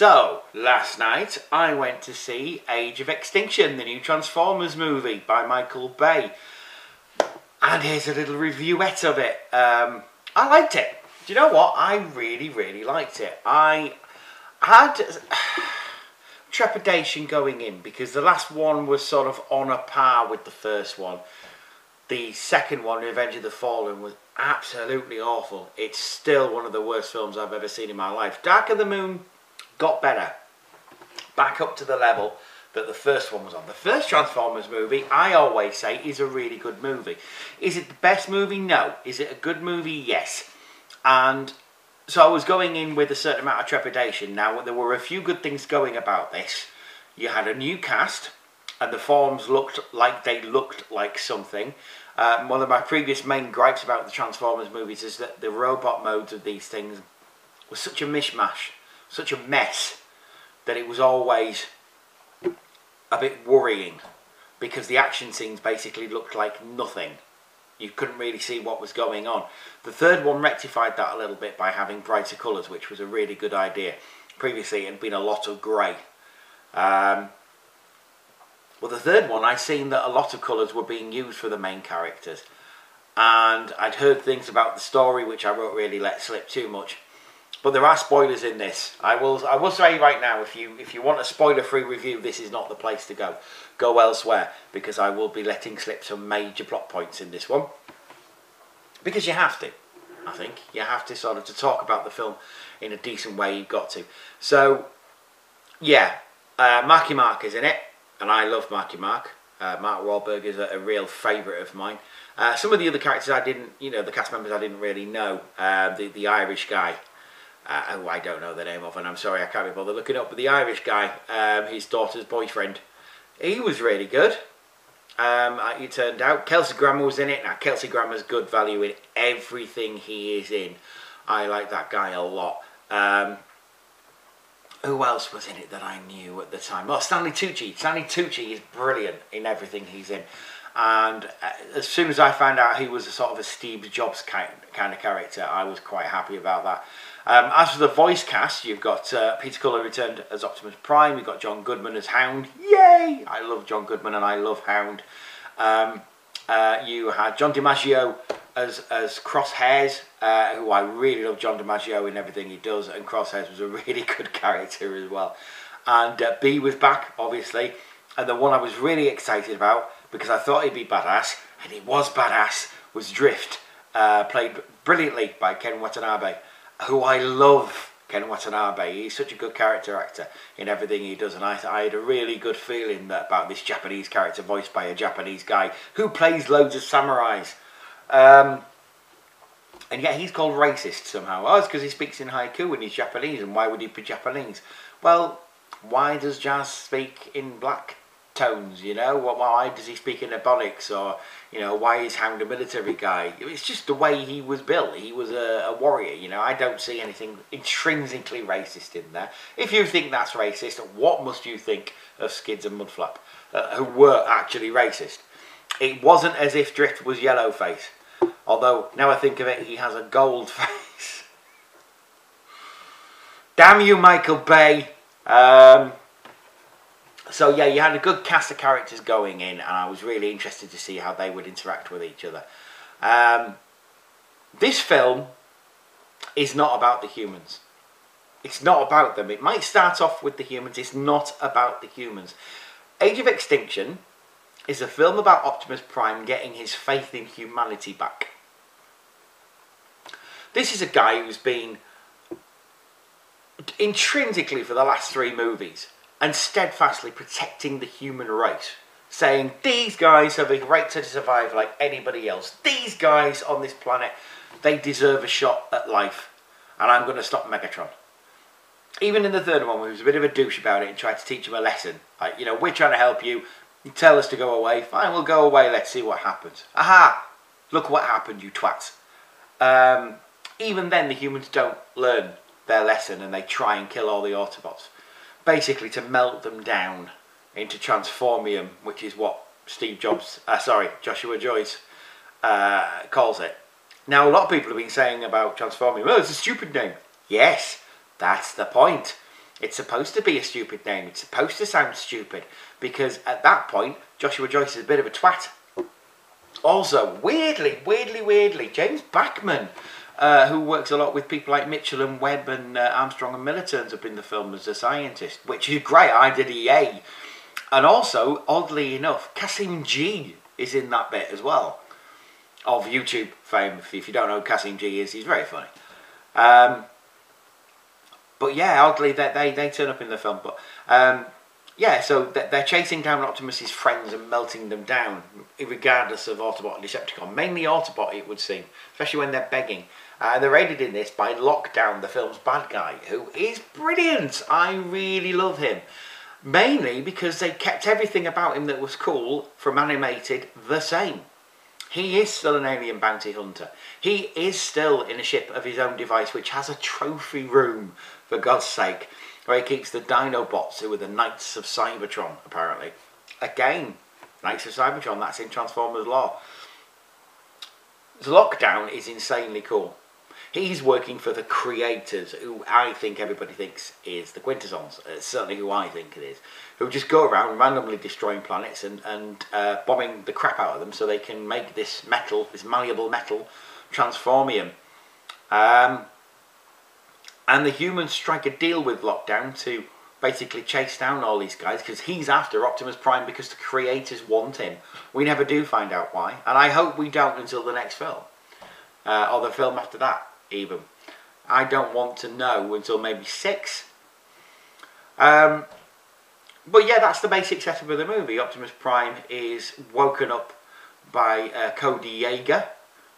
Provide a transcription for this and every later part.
So, last night I went to see Age of Extinction, the new Transformers movie by Michael Bay. And here's a little reviewette of it. I liked it. Do you know what? I really liked it. I had trepidation going in because the last one was sort of on a par with the first one. The second one, Revenge of the Fallen, was absolutely awful. It's still one of the worst films I've ever seen in my life. Dark of the Moon got better. Back up to the level that the first one was on. The first Transformers movie, I always say, is a really good movie. Is it the best movie? No. Is it a good movie? Yes. And so I was going in with a certain amount of trepidation. Now, there were a few good things going about this. You had a new cast, and the forms looked like something. One of my previous main gripes about the Transformers movies is that the robot modes of these things was such a mishmash, such a mess, that it was always a bit worrying because the action scenes basically looked like nothing. You couldn't really see what was going on. The third one rectified that a little bit by having brighter colours, which was a really good idea. Previously it had been a lot of grey. Well, the third one, I'd seen that a lot of colours were being used for the main characters. And I'd heard things about the story which I won't really let slip too much. But there are spoilers in this. I will say right now, if you want a spoiler-free review, this is not the place to go. Go elsewhere, because I will be letting slip some major plot points in this one. Because you have to, I think. You have to sort of, to talk about the film in a decent way, you've got to. So, yeah, Marky Mark is in it. And I love Marky Mark. Mark Wahlberg is a real favourite of mine. Some of the other characters I didn't, the cast members I didn't really know. The Irish guy, who I don't know the name of, and I'm sorry I can't be bothered looking up, but the Irish guy, his daughter's boyfriend, he was really good. It turned out. Kelsey Grammer was in it. Now, Kelsey Grammer's good value in everything he is in. I like that guy a lot. Who else was in it that I knew at the time? Well, Stanley Tucci. Stanley Tucci is brilliant in everything he's in. And as soon as I found out he was a sort of a Steve Jobs kind of character, I was quite happy about that. As for the voice cast, you've got Peter Cullen returned as Optimus Prime. You've got John Goodman as Hound. Yay! I love John Goodman and I love Hound. You had John DiMaggio as Crosshairs, who I really love John DiMaggio in everything he does, and Crosshairs was a really good character as well. And B was back, obviously, and the one I was really excited about, because I thought he'd be badass, and he was badass, was Drift, played brilliantly by Ken Watanabe, who I love. Ken Watanabe, he's such a good character actor in everything he does, and I had a really good feeling about this Japanese character voiced by a Japanese guy who plays loads of samurais. And yet he's called racist somehow. Oh, it's because he speaks in haiku and he's Japanese, and why would he be Japanese? Well, why does jazz speak in black tones, Why does he speak in ebonics? Or, why is Hound a military guy? It's just the way he was built. He was a warrior, I don't see anything intrinsically racist in there. If you think that's racist, what must you think of Skids and Mudflap, who were actually racist? It wasn't as if Drift was Yellowface. Although, now I think of it, he has a gold face. Damn you, Michael Bay. So yeah, you had a good cast of characters going in, and I was really interested to see how they would interact with each other. This film is not about the humans. It's not about them. It might start off with the humans. It's not about the humans. Age of Extinction is a film about Optimus Prime getting his faith in humanity back. This is a guy who's been intrinsically for the last 3 movies and steadfastly protecting the human race, saying these guys have a right to survive like anybody else. These guys on this planet, they deserve a shot at life, and I'm going to stop Megatron. Even in the third one, where he was a bit of a douche about it and tried to teach him a lesson, like, we're trying to help you. You tell us to go away. Fine, we'll go away. Let's see what happens. Aha! Look what happened, you twats. Even then, the humans don't learn their lesson, and they try and kill all the Autobots. Basically to melt them down into transformium, which is what Joshua Joyce calls it. Now, a lot of people have been saying about transformium, oh, it's a stupid name. Yes, that's the point. It's supposed to be a stupid name. It's supposed to sound stupid because at that point, Joshua Joyce is a bit of a twat. Also, weirdly, James Bachman, who works a lot with people like Mitchell and Webb and Armstrong and Miller, turns up in the film as a scientist, which is great. I did EA. And also, oddly enough, Kasim G is in that bit as well. Of YouTube fame. If you don't know who Kasim G is, he's very funny. But yeah, oddly, they turn up in the film. But yeah, so they're chasing down Optimus's friends and melting them down, regardless of Autobot and Decepticon. Mainly Autobot, it would seem, especially when they're begging. They're aided in this by Lockdown, the film's bad guy, who is brilliant. I really love him. Mainly because they kept everything about him that was cool from animated the same. He is still an alien bounty hunter. He is still in a ship of his own device, which has a trophy room, for God's sake, where he keeps the Dinobots, who are the Knights of Cybertron, apparently. Again, Knights of Cybertron, that's in Transformers lore. Lockdown is insanely cool. He's working for the creators, who I think everybody thinks is the Quintessons. It's certainly who I think it is. Who just go around randomly destroying planets and bombing the crap out of them so they can make this metal, this malleable metal, transformium. And the humans strike a deal with Lockdown to basically chase down all these guys because he's after Optimus Prime because the creators want him. We never do find out why, and I hope we don't until the next film. Or the film after that, even. I don't want to know until maybe 6. But yeah, that's the basic setup of the movie. Optimus Prime is woken up by Cody Yeager,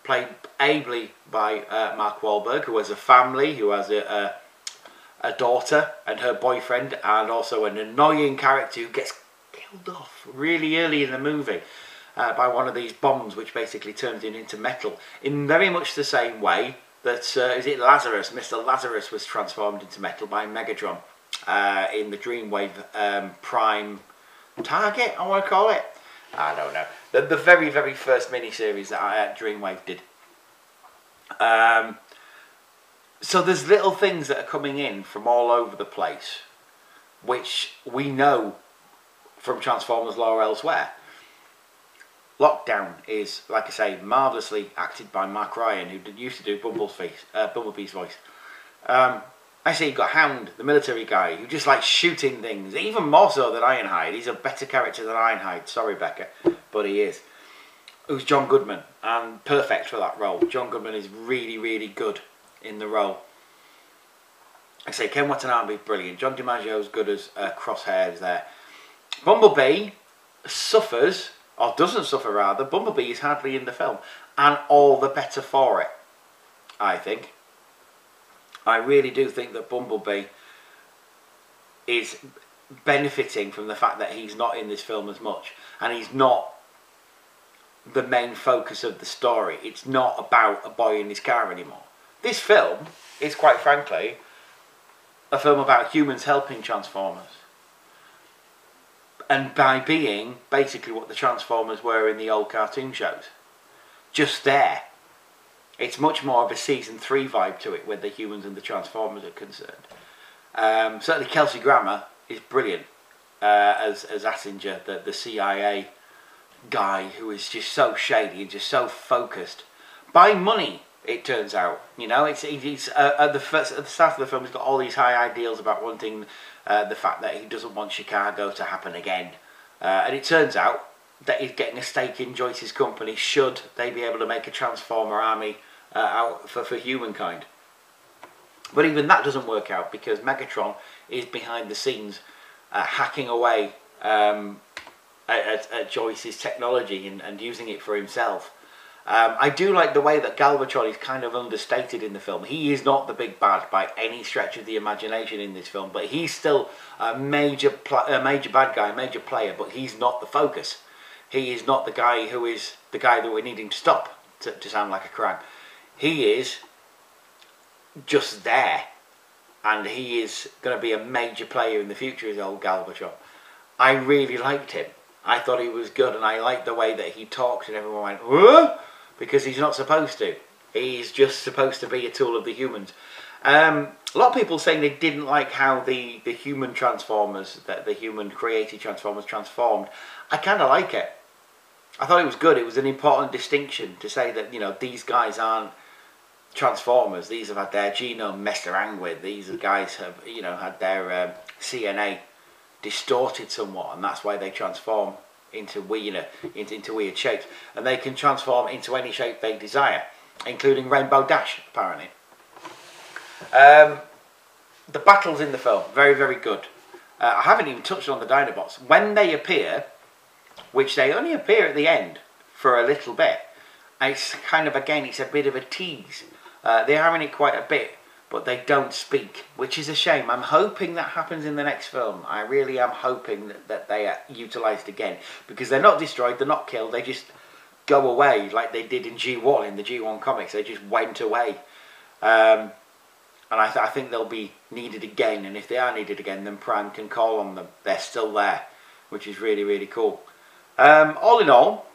played ably by Mark Wahlberg, who has a family, who has a daughter and her boyfriend, and also an annoying character who gets killed off really early in the movie by one of these bombs, which basically turns him into metal, in very much the same way that, is it Lazarus? Mr. Lazarus was transformed into metal by Megatron in the Dreamwave Prime Target, I want to call it. I don't know. The very, very first miniseries that Dreamwave did. So there's little things that are coming in from all over the place, which we know from Transformers lore elsewhere. Lockdown is, like I say, marvellously acted by Mark Ryan, who used to do Bumblebee's voice. I say you've got Hound, the military guy, who just likes shooting things, even more so than Ironhide. He's a better character than Ironhide, sorry Becca, but he is. Who's John Goodman, and perfect for that role. John Goodman is really, really good in the role. I say Ken Watanabe, brilliant. John DiMaggio's good as Crosshairs there. Bumblebee suffers, or doesn't suffer rather. Bumblebee is hardly in the film, and all the better for it, I think. I really do think that Bumblebee is benefiting from the fact that he's not in this film as much, and he's not the main focus of the story. It's not about a boy in his car anymore. This film is, quite frankly, a film about humans helping Transformers, and by being basically what the Transformers were in the old cartoon shows. Just there. It's much more of a season 3 vibe to it, where the humans and the Transformers are concerned. Certainly Kelsey Grammer is brilliant as Assinger, the CIA guy, who is just so shady and just so focused. By money, it turns out. You know, he's at the start of the film, he's got all these high ideals about wanting the fact that he doesn't want Chicago to happen again. And it turns out that he's getting a stake in Joyce's company should they be able to make a Transformer army out for humankind. But even that doesn't work out because Megatron is behind the scenes hacking away at Joyce's technology and using it for himself. I do like the way that Galvatron is kind of understated in the film. He is not the big bad by any stretch of the imagination in this film, but he's still a major bad guy, a major player, but he's not the focus. He is not the guy who is the guy that we're needing to stop, to sound like a crime. He is just there, and he is going to be a major player in the future as old Galvatron. I really liked him. I thought he was good, and I liked the way that he talked, and everyone went, "Whoa!" Because he's not supposed to. He's just supposed to be a tool of the humans. A lot of people saying they didn't like how the human Transformers, the human created Transformers transformed. I kind of like it. I thought it was good. It was an important distinction to say that, you know, these guys aren't Transformers. These have had their genome messed around with. These guys have, you know, had their CNA distorted somewhat, and that's why they transform into weird shapes. And they can transform into any shape they desire, including Rainbow Dash, apparently. The battles in the film, very, very good. I haven't even touched on the Dinobots. When they appear, which they only appear at the end for a little bit, it's kind of, again, it's a bit of a tease. They're having it quite a bit, but they don't speak, which is a shame. I'm hoping that happens in the next film. I really am hoping that they are utilised again, because they're not destroyed, they're not killed, they just go away like they did in G1, in the G1 comics. They just went away. And I think they'll be needed again, and if they are needed again, then Prime can call on them. They're still there, which is really, really cool. All in all,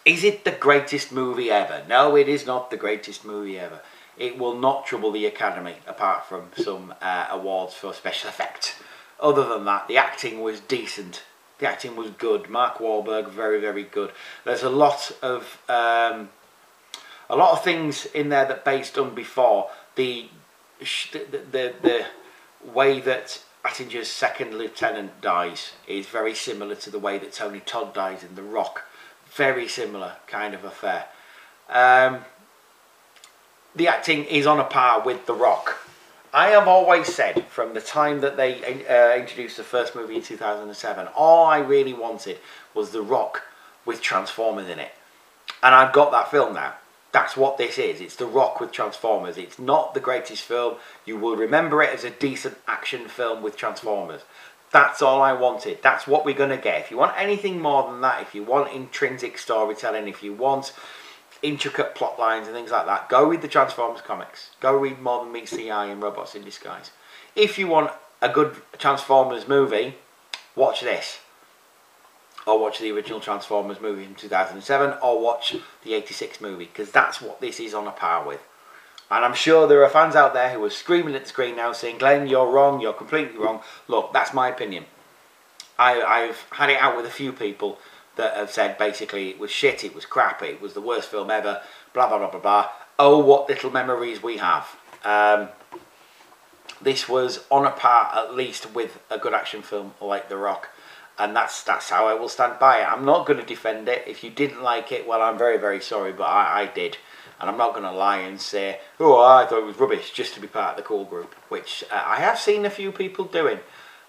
is it the greatest movie ever? No, it is not the greatest movie ever. It will not trouble the Academy, apart from some awards for special effects. Other than that, the acting was decent. The acting was good. Mark Wahlberg, very, very good. There's a lot of things in there that Bates done before. The way that Attinger's second lieutenant dies is very similar to the way that Tony Todd dies in The Rock. Very similar kind of affair. The acting is on a par with The Rock. I have always said, from the time that they introduced the first movie in 2007, all I really wanted was The Rock with Transformers in it. And I've got that film now. That's what this is. It's The Rock with Transformers. It's not the greatest film. You will remember it as a decent action film with Transformers. That's all I wanted. That's what we're going to get. If you want anything more than that, if you want intrinsic storytelling, if you want intricate plot lines and things like that, go read the Transformers comics. Go read More Than Meets the Eye and Robots in Disguise. If you want a good Transformers movie, watch this. Or watch the original Transformers movie from 2007, or watch the 86 movie, because that's what this is on a par with. And I'm sure there are fans out there who are screaming at the screen now saying, Glenn, you're wrong, you're completely wrong. Look, that's my opinion. I've had it out with a few people that have said basically it was shit, it was crap, it was the worst film ever, blah, blah, blah, blah, blah. Oh, what little memories we have. This was on a par, at least, with a good action film like The Rock. And that's how I will stand by it. I'm not going to defend it. If you didn't like it, well, I'm very, very sorry, but I did. And I'm not going to lie and say, oh, I thought it was rubbish, just to be part of the cool group, which I have seen a few people doing.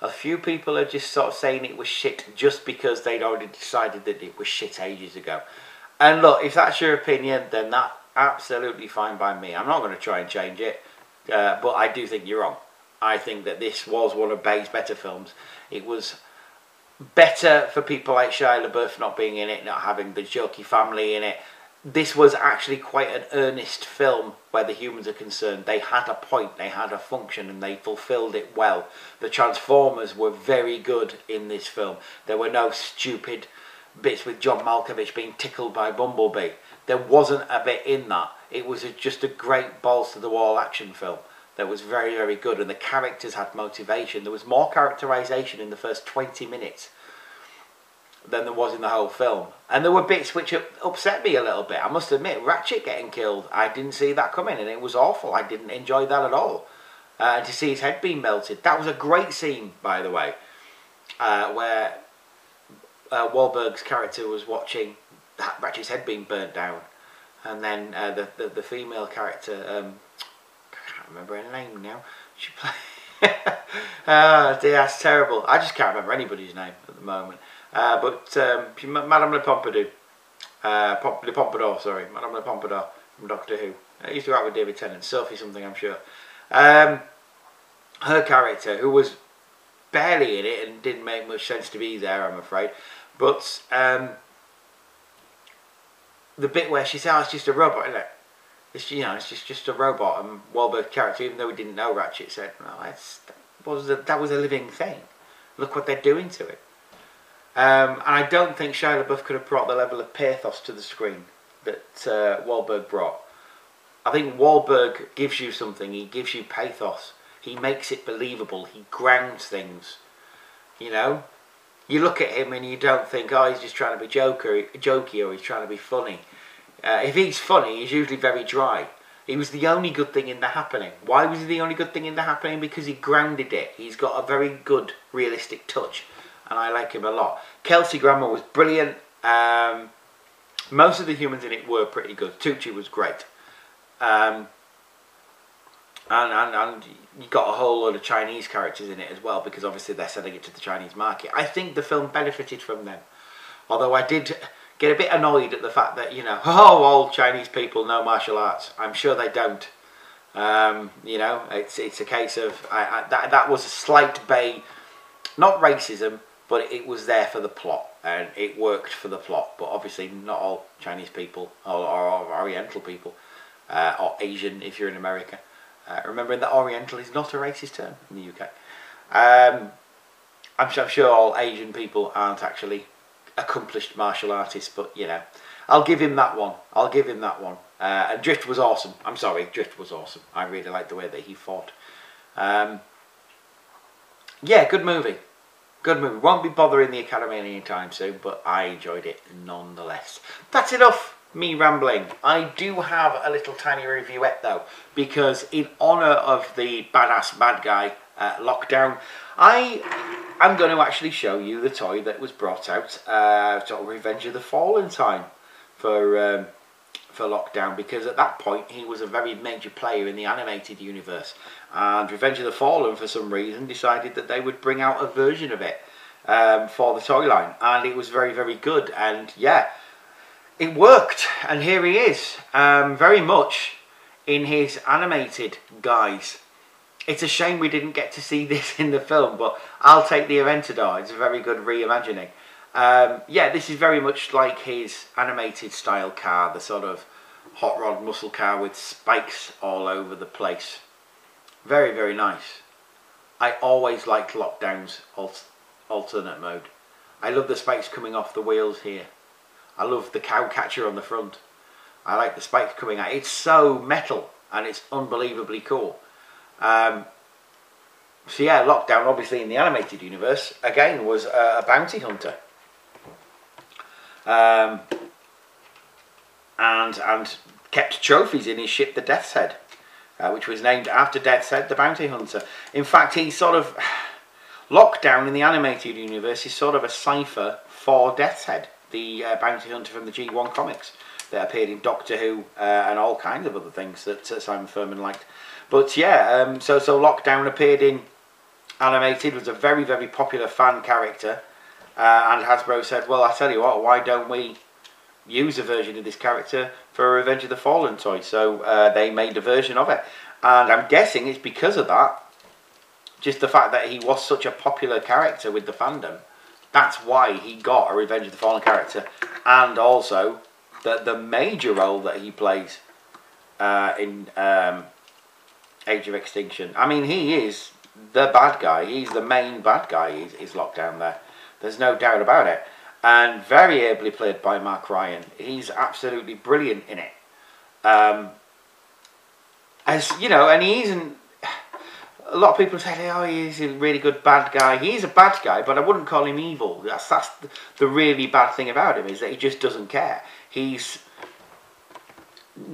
A few people are just sort of saying it was shit just because they'd already decided that it was shit ages ago. And look, if that's your opinion, then that's absolutely fine by me. I'm not going to try and change it, but I do think you're wrong. I think that this was one of Bay's better films. It was better for people like Shia LaBeouf not being in it, not having the jokey family in it. This was actually quite an earnest film where the humans are concerned. They had a point, they had a function, and they fulfilled it well. The Transformers were very good in this film. There were no stupid bits with John Malkovich being tickled by Bumblebee. There wasn't a bit in that. It was just a great balls-to-the-wall action film that was very, very good, and the characters had motivation. There was more characterization in the first 20 minutes than there was in the whole film. And there were bits which upset me a little bit. I must admit, Ratchet getting killed, I didn't see that coming, and it was awful. I didn't enjoy that at all. And to see his head being melted, that was a great scene, by the way, where Wahlberg's character was watching Ratchet's head being burnt down, and then the female character, I can't remember her name now. She played. Oh dear, that's terrible. I just can't remember anybody's name at the moment. But Madame Le Pompadour, Le Pompadour, sorry, Madame Le Pompadour from Doctor Who. I used to go out with David Tennant, Sophie something, I'm sure. Her character, who was barely in it and didn't make much sense to be there, I'm afraid. But the bit where she said, "Oh, it's just a robot, isn't it? It's, you know, it's just a robot," and Wahlberg's character, even though we didn't know Ratchet, said, "No, that was a living thing. Look what they're doing to it." And I don't think Shia LaBeouf could have brought the level of pathos to the screen that Wahlberg brought. I think Wahlberg gives you something. He gives you pathos. He makes it believable. He grounds things. You know, you look at him and you don't think, oh, he's just trying to be jokey or he's trying to be funny. If he's funny, he's usually very dry. He was the only good thing in The Happening. Why was he the only good thing in The Happening? Because he grounded it. He's got a very good, realistic touch, and I like him a lot. Kelsey Grammer was brilliant. Most of the humans in it were pretty good. Tucci was great. And you got a whole load of Chinese characters in it as well, because obviously they're selling it to the Chinese market. I think the film benefited from them. Although I did get a bit annoyed at the fact that, you know, oh, all Chinese people know martial arts. I'm sure they don't. You know, it's a case of that was a slight not racism, but it was there for the plot, and it worked for the plot. But obviously, not all Chinese people or Oriental people or Asian if you're in America. Remembering that Oriental is not a racist term in the UK. I'm sure all Asian people aren't actually accomplished martial artists, but you know, I'll give him that one. I'll give him that one. And Drift was awesome. I'm sorry, Drift was awesome. I really liked the way that he fought. Yeah, good movie. Good movie. Won't be bothering the Academy anytime soon, but I enjoyed it nonetheless. That's enough me rambling. I do have a little tiny reviewette though, because in honour of the badass bad guy Lockdown, I'm going to actually show you the toy that was brought out, sort of Revenge of the Fallen time for Lockdown, because at that point he was a very major player in the animated universe, and Revenge of the Fallen for some reason decided that they would bring out a version of it for the toy line, and it was very, very good, and yeah, it worked, and here he is, very much in his animated guise. It's a shame we didn't get to see this in the film, but I'll take the Aventador. It's a very good reimagining. Yeah, this is very much like his animated style car, the sort of hot rod muscle car with spikes all over the place. Very, very nice. I always liked Lockdown's alternate mode. I love the spikes coming off the wheels here. I love the cow catcher on the front. I like the spikes coming out. It's so metal and it's unbelievably cool. So yeah, Lockdown, obviously in the animated universe, again was a bounty hunter, and kept trophies in his ship, the Death's Head, which was named after Death's Head, the bounty hunter. In fact, he sort of Lockdown in the animated universe is sort of a cipher for Death's Head, the bounty hunter from the G1 comics that appeared in Doctor Who and all kinds of other things that Simon Furman liked. But yeah, so Lockdown appeared in animated, was a very, very popular fan character, and Hasbro said, well, I tell you what, why don't we use a version of this character for a Revenge of the Fallen toy? So they made a version of it, and I'm guessing it's because of that, just the fact that he was such a popular character with the fandom, that's why he got a Revenge of the Fallen character, and also the major role that he plays in Age of Extinction. I mean, he is the bad guy. He's the main bad guy. Is Lockdown there. There's no doubt about it. And very ably played by Mark Ryan. He's absolutely brilliant in it. As you know, and he isn't. A lot of people say, "Oh, he's a really good bad guy." He's a bad guy, but I wouldn't call him evil. That's the really bad thing about him, is that he just doesn't care. He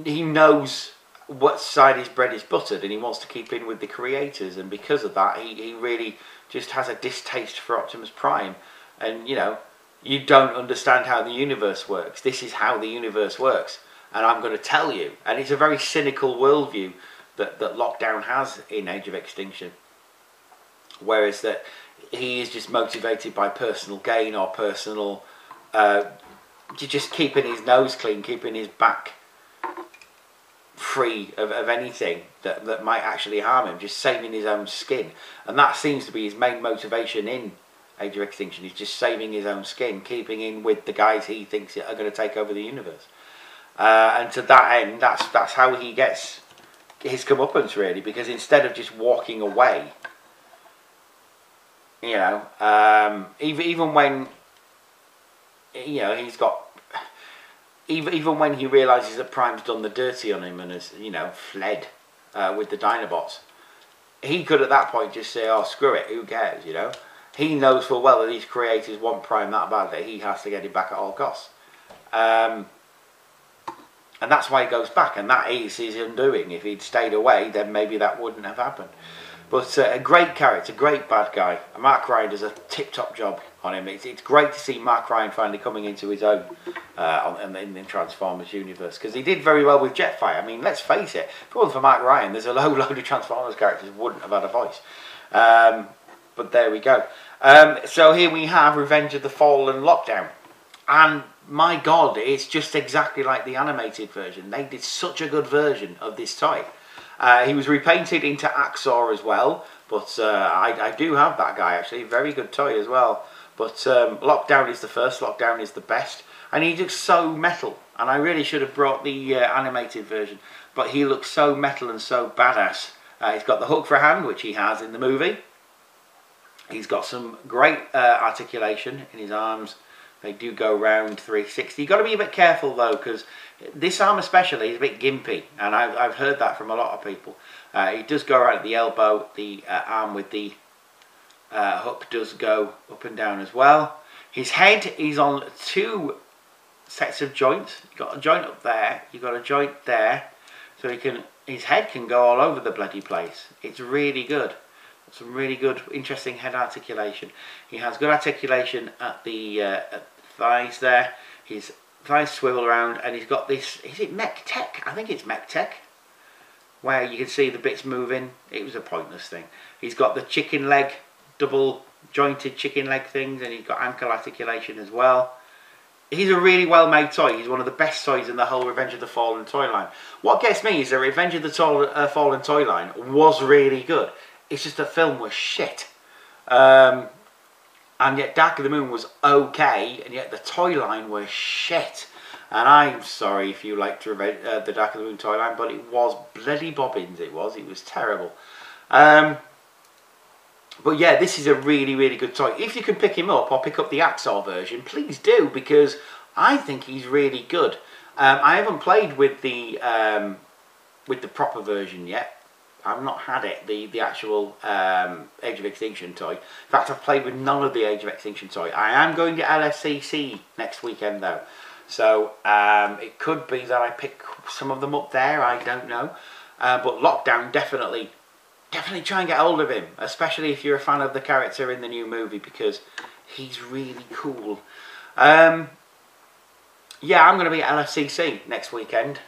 knows what side his bread is buttered, and he wants to keep in with the creators, and because of that he really just has a distaste for Optimus Prime. And you know, you don't understand how the universe works. This is how the universe works, and I'm going to tell you. And it's a very cynical worldview that Lockdown has in Age of Extinction, whereas that he is just motivated by personal gain or personal just keeping his nose clean, keeping his back free of anything that might actually harm him, just saving his own skin. And that seems to be his main motivation in Age of Extinction. He's just saving his own skin, keeping in with the guys he thinks are going to take over the universe. And to that end, that's how he gets his comeuppance, really, because instead of just walking away, you know, even when, you know, he's got even when he realises that Prime's done the dirty on him and has, you know, fled with the Dinobots, he could at that point just say, oh, screw it, who cares, you know. He knows full well that these creators want Prime that bad that he has to get him back at all costs. And that's why he goes back, and that is his undoing. If he'd stayed away, then maybe that wouldn't have happened. But a great character, great bad guy. Mark Ryan does a tip-top job on him. It's great to see Mark Ryan finally coming into his own in the Transformers universe, because he did very well with Jetfire. I mean, let's face it, if it wasn't for Mark Ryan, there's a load of Transformers characters wouldn't have had a voice. But there we go. So here we have Revenge of the Fallen Lockdown. And my God, it's just exactly like the animated version. They did such a good version of this toy. He was repainted into Axor as well, but I do have that guy actually, very good toy as well. But Lockdown is the first, Lockdown is the best, and he looks so metal, and I really should have brought the animated version, but he looks so metal and so badass. He's got the hook for a hand, which he has in the movie. He's got some great articulation in his arms. They do go round 360. You've got to be a bit careful though, because this arm especially is a bit gimpy, and I've heard that from a lot of people. He does go around at the elbow. The arm with the hook does go up and down as well. His head is on 2 sets of joints. You've got a joint up there, you've got a joint there, so his head can go all over the bloody place. It's really good. Some really good, interesting head articulation. He has good articulation at the thighs there. His thighs swivel around, and he's got this, is it Mech Tech? I think it's Mech Tech, where you can see the bits moving. It was a pointless thing. He's got the chicken leg, double jointed chicken leg things, and he's got ankle articulation as well. He's a really well made toy. He's one of the best toys in the whole Revenge of the Fallen toy line. What gets me is the Revenge of the Fallen toy line was really good. It's just the film was shit. And yet Dark of the Moon was okay, and yet the toy line was shit. And I'm sorry if you liked the Dark of the Moon toy line, but it was bloody bobbins, it was terrible. But yeah, this is a really, really good toy. If you can pick him up or pick up the Axor version, please do, because I think he's really good. I haven't played with the proper version yet. I've not had it, the actual Age of Extinction toy. In fact, I've played with none of the Age of Extinction toy. I am going to LFCC next weekend though. So it could be that I pick some of them up there, I don't know. But Lockdown, definitely try and get hold of him. Especially if you're a fan of the character in the new movie, because he's really cool. Yeah, I'm going to be at LFCC next weekend.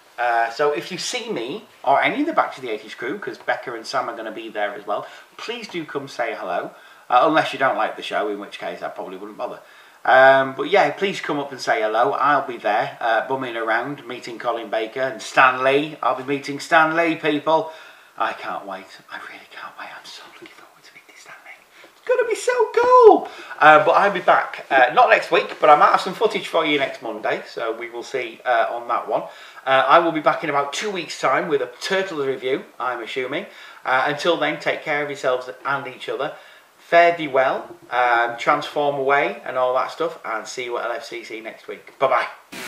So if you see me, or any of the Back to the 80s crew, because Becca and Sam are going to be there as well, please do come say hello. Unless you don't like the show, in which case I probably wouldn't bother. But yeah, please come up and say hello. I'll be there, bumming around, meeting Colin Baker and Stan Lee. I'll be meeting Stan Lee, people. I can't wait. I really can't wait. I'm so looking forward to meeting Stan Lee. It's going to be so cool. But I'll be back, not next week, but I might have some footage for you next Monday, so we will see on that one. I will be back in about 2 weeks' time with a Turtles review, I'm assuming. Until then, take care of yourselves and each other. Fare thee well, transform away and all that stuff, and see you at LFCC next week. Bye-bye.